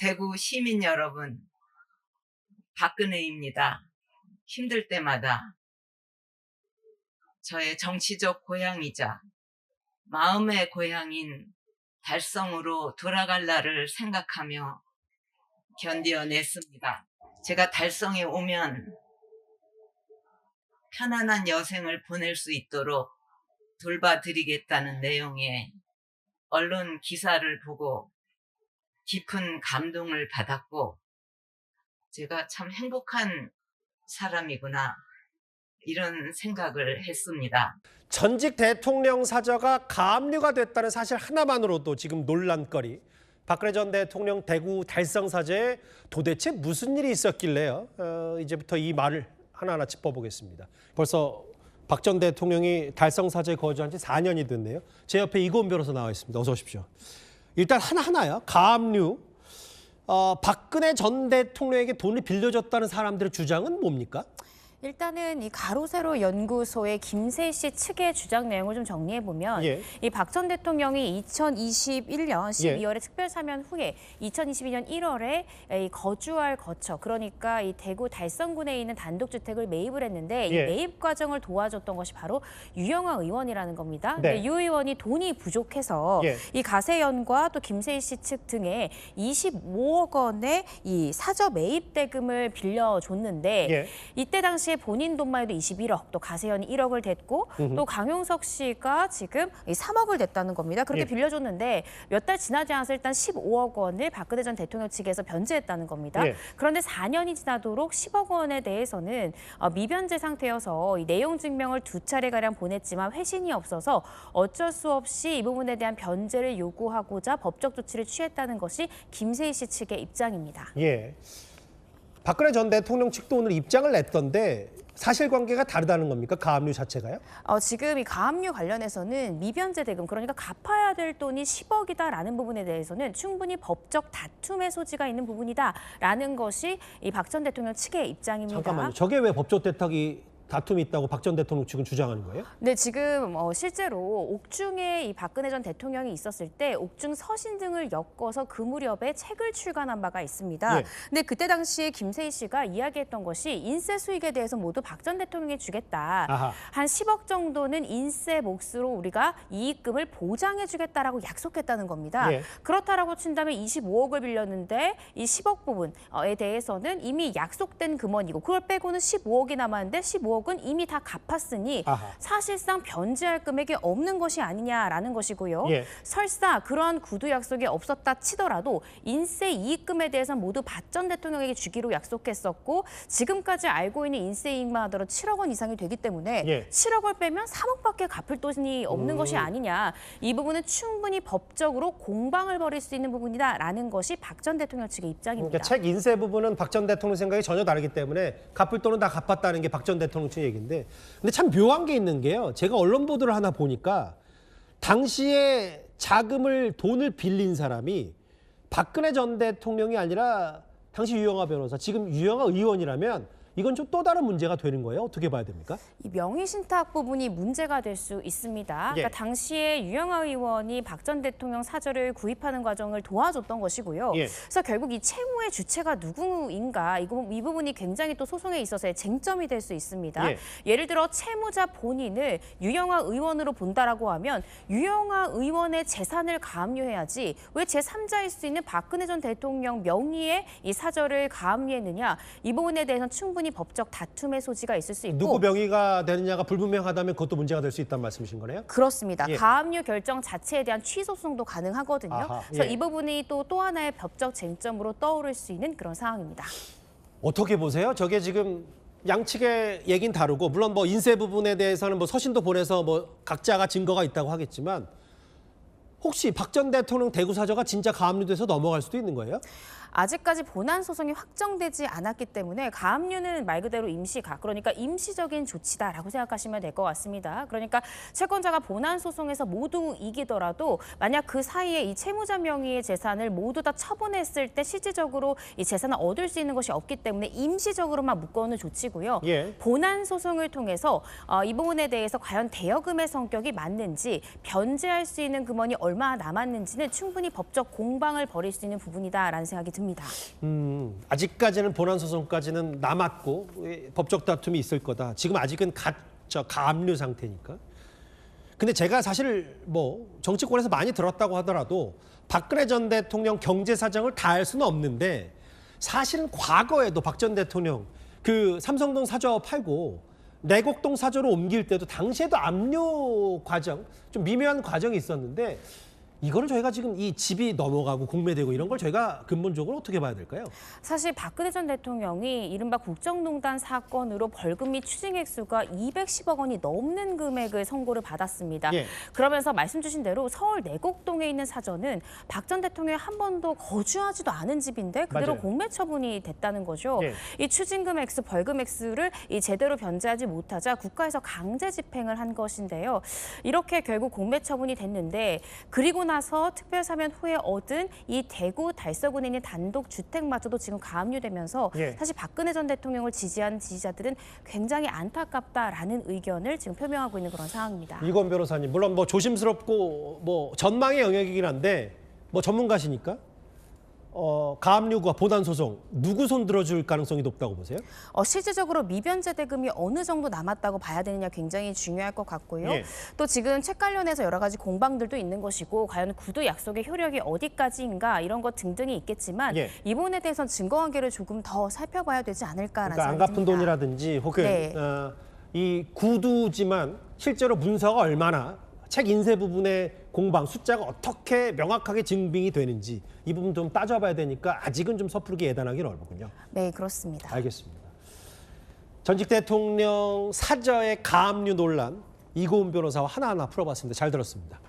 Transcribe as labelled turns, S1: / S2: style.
S1: 대구 시민 여러분, 박근혜입니다. 힘들 때마다 저의 정치적 고향이자 마음의 고향인 달성으로 돌아갈 날을 생각하며 견뎌냈습니다. 제가 달성에 오면 편안한 여생을 보낼 수 있도록 돌봐드리겠다는 내용의 언론 기사를 보고 깊은 감동을 받았고, 제가 참 행복한 사람이구나, 이런 생각을 했습니다.
S2: 전직 대통령 사저가 가압류가 됐다는 사실 하나만으로도 지금 논란거리. 박근혜 전 대통령 대구 달성 사저에 도대체 무슨 일이 있었길래요? 이제부터 이 말을 하나하나 짚어보겠습니다. 벌써 박 전 대통령이 달성 사저에 거주한 지 4년이 됐네요. 제 옆에 이고은 변호사 나와 있습니다. 어서 오십시오. 일단 하나하나요. 가압류. 박근혜 전 대통령에게 돈을 빌려줬다는 사람들의 주장은 뭡니까?
S3: 일단은 이 가로세로 연구소의 김세희 씨 측의 주장 내용을 좀 정리해 보면,
S2: 예.
S3: 이 박 전 대통령이 2021년 12월에 특별 사면 후에 2022년 1월에 이 거주할 거처, 그러니까 이 대구 달성군에 있는 단독주택을 매입을 했는데, 이
S2: 예.
S3: 매입 과정을 도와줬던 것이 바로 유영아 의원이라는 겁니다.
S2: 네.
S3: 근데 유 의원이 돈이 부족해서
S2: 예.
S3: 이 가세연과 또 김세희 씨 측 등에 25억 원의 이 사저 매입 대금을 빌려줬는데,
S2: 예.
S3: 이때 당시에 본인 돈만 해도 21억, 또 가세연이 1억을 댔고, 또 강용석 씨가 지금 3억을 댔다는 겁니다. 그렇게
S2: 예.
S3: 빌려줬는데 몇 달 지나지 않아서 일단 15억 원을 박근혜 전 대통령 측에서 변제했다는 겁니다.
S2: 예.
S3: 그런데 4년이 지나도록 10억 원에 대해서는 미변제 상태여서 이 내용 증명을 2차례가량 보냈지만 회신이 없어서 어쩔 수 없이 이 부분에 대한 변제를 요구하고자 법적 조치를 취했다는 것이 김세희 씨 측의 입장입니다.
S2: 예. 박근혜 전 대통령 측도 오늘 입장을 냈던데 사실관계가 다르다는 겁니까? 가압류 자체가요?
S3: 지금 이 가압류 관련해서는 미변제 대금, 그러니까 갚아야 될 돈이 10억이다라는 부분에 대해서는 충분히 법적 다툼의 소지가 있는 부분이다라는 것이 이 박 전 대통령 측의 입장입니다.
S2: 잠깐만요. 저게 왜 법적 다툼이 있다고 박 전 대통령 측은 주장하는 거예요?
S3: 네, 지금 실제로 옥중에 이 박근혜 전 대통령이 있었을 때 옥중 서신 등을 엮어서 그 무렵에 책을 출간한 바가 있습니다.
S2: 예.
S3: 근데 그때 당시에 김세희 씨가 이야기했던 것이 인세 수익에 대해서 모두 박 전 대통령이 주겠다.
S2: 아하.
S3: 한 10억 정도는 인세 몫으로 우리가 이익금을 보장해 주겠다라고 약속했다는 겁니다.
S2: 예.
S3: 그렇다라고 친다면 25억을 빌렸는데 이 10억 부분에 대해서는 이미 약속된 금원이고, 그걸 빼고는 15억이 남았는데 15억은 이미 다 갚았으니
S2: 아하.
S3: 사실상 변제할 금액이 없는 것이 아니냐라는 것이고요.
S2: 예.
S3: 설사 그러한 구두 약속이 없었다 치더라도 인세 이익금에 대해서는 모두 박 전 대통령에게 주기로 약속했었고, 지금까지 알고 있는 인세 이익만 하더라도 7억 원 이상이 되기 때문에
S2: 예.
S3: 7억을 빼면 3억밖에 갚을 돈이 없는 것이 아니냐. 이 부분은 충분히 법적으로 공방을 벌일 수 있는 부분이다라는 것이 박 전 대통령 측의 입장입니다.
S2: 그러니까 책 인세 부분은 박 전 대통령 생각이 전혀 다르기 때문에 갚을 돈은 다 갚았다는 게 박 전 대통령 측 얘기인데, 근데 참 묘한 게 있는 게요. 제가 언론 보도를 하나 보니까 당시에 돈을 빌린 사람이 박근혜 전 대통령이 아니라 당시 유영하 변호사, 지금 유영하 의원이라면 이건 좀 또 다른 문제가 되는 거예요? 어떻게 봐야 됩니까?
S3: 이 명의신탁 부분이 문제가 될 수 있습니다.
S2: 예.
S3: 그러니까 당시에 유영하 의원이 박 전 대통령 사저를 구입하는 과정을 도와줬던 것이고요.
S2: 예.
S3: 그래서 결국 이 채무의 주체가 누구인가, 이 부분이 굉장히 또 소송에 있어서의 쟁점이 될 수 있습니다.
S2: 예.
S3: 예를 들어 채무자 본인을 유영하 의원으로 본다라고 하면 유영하 의원의 재산을 가압류해야지 왜 제3자일 수 있는 박근혜 전 대통령 명의의 이 사저를 가압류했느냐, 이 부분에 대해서는 충분히 법적 다툼의 소지가 있을 수 있고,
S2: 누구 명의가 되느냐가 불분명하다면 그것도 문제가 될 수 있다는 말씀이신 거네요?
S3: 그렇습니다.
S2: 예.
S3: 가압류 결정 자체에 대한 취소송도 가능하거든요.
S2: 아하,
S3: 그래서
S2: 예.
S3: 이 부분이 또 하나의 법적 쟁점으로 떠오를 수 있는 그런 상황입니다.
S2: 어떻게 보세요? 저게 지금 양측의 얘기는 다르고, 물론 뭐 인세 부분에 대해서는 뭐 서신도 보내서 뭐 각자가 증거가 있다고 하겠지만, 혹시 박 전 대통령 대구 사저가 진짜 가압류돼서 넘어갈 수도 있는 거예요?
S3: 아직까지 본안 소송이 확정되지 않았기 때문에 가압류는 말 그대로 임시가, 그러니까 임시적인 조치다라고 생각하시면 될 것 같습니다. 그러니까 채권자가 본안 소송에서 모두 이기더라도 만약 그 사이에 이 채무자 명의의 재산을 모두 다 처분했을 때 실질적으로 이 재산을 얻을 수 있는 것이 없기 때문에 임시적으로만 묶어놓는 조치고요.
S2: 예.
S3: 본안 소송을 통해서 이 부분에 대해서 과연 대여금의 성격이 맞는지, 변제할 수 있는 금원이 얼마나 남았는지는 충분히 법적 공방을 벌일 수 있는 부분이다라는 생각이 듭니다. 듭니다.
S2: 아직까지는 본안 소송까지는 남았고 법적 다툼이 있을 거다. 지금 아직은 가압류 상태니까. 근데 제가 사실 뭐 정치권에서 많이 들었다고 하더라도 박근혜 전 대통령 경제 사정을 다 알 수는 없는데 사실은 과거에도 박 전 대통령 그 삼성동 사저 팔고 내곡동 사저로 옮길 때도 당시에도 압류 과정, 좀 미묘한 과정이 있었는데 이거를 저희가 지금 이 집이 넘어가고 공매되고 이런 걸 저희가 근본적으로 어떻게 봐야 될까요?
S3: 사실 박근혜 전 대통령이 이른바 국정농단 사건으로 벌금 및 추징 액수가 210억 원이 넘는 금액을 선고를 받았습니다.
S2: 예.
S3: 그러면서 말씀 주신 대로 서울 내곡동에 있는 사저는 박 전 대통령이 한 번도 거주하지도 않은 집인데 그대로
S2: 맞아요.
S3: 공매 처분이 됐다는 거죠.
S2: 예.
S3: 이 추징금 액수, 벌금 액수를 제대로 변제하지 못하자 국가에서 강제 집행을 한 것인데요. 이렇게 결국 공매 처분이 됐는데 그리고 나서 특별사면 후에 얻은 이 대구 달서군에 있는 단독 주택마저도 지금 가압류되면서
S2: 예.
S3: 사실 박근혜 전 대통령을 지지한 지지자들은 굉장히 안타깝다라는 의견을 지금 표명하고 있는 그런 상황입니다.
S2: 이건 변호사님, 물론 뭐 조심스럽고 뭐 전망의 영역이긴 한데 뭐 전문가시니까 가압류가 본안 소송 누구 손 들어줄 가능성이 높다고 보세요?
S3: 실질적으로 미변제 대금이 어느 정도 남았다고 봐야 되느냐 굉장히 중요할 것 같고요.
S2: 예.
S3: 또 지금 책 관련해서 여러 가지 공방들도 있는 것이고 과연 구두 약속의 효력이 어디까지인가 이런 것 등등이 있겠지만
S2: 예.
S3: 이 부분에 대해서는 증거관계를 조금 더 살펴봐야 되지 않을까라는
S2: 그러니까 안
S3: 생각이
S2: 갚은
S3: 듭니다.
S2: 돈이라든지 혹은
S3: 네.
S2: 이 구두지만 실제로 문서가 얼마나 책 인쇄 부분의 공방 숫자가 어떻게 명확하게 증빙이 되는지 이 부분 좀 따져봐야 되니까 아직은 좀 섣부르게 예단하기 어렵군요.
S3: 네, 그렇습니다.
S2: 알겠습니다. 전직 대통령 사저의 가압류 논란 이고은 변호사와 하나하나 풀어봤습니다. 잘 들었습니다.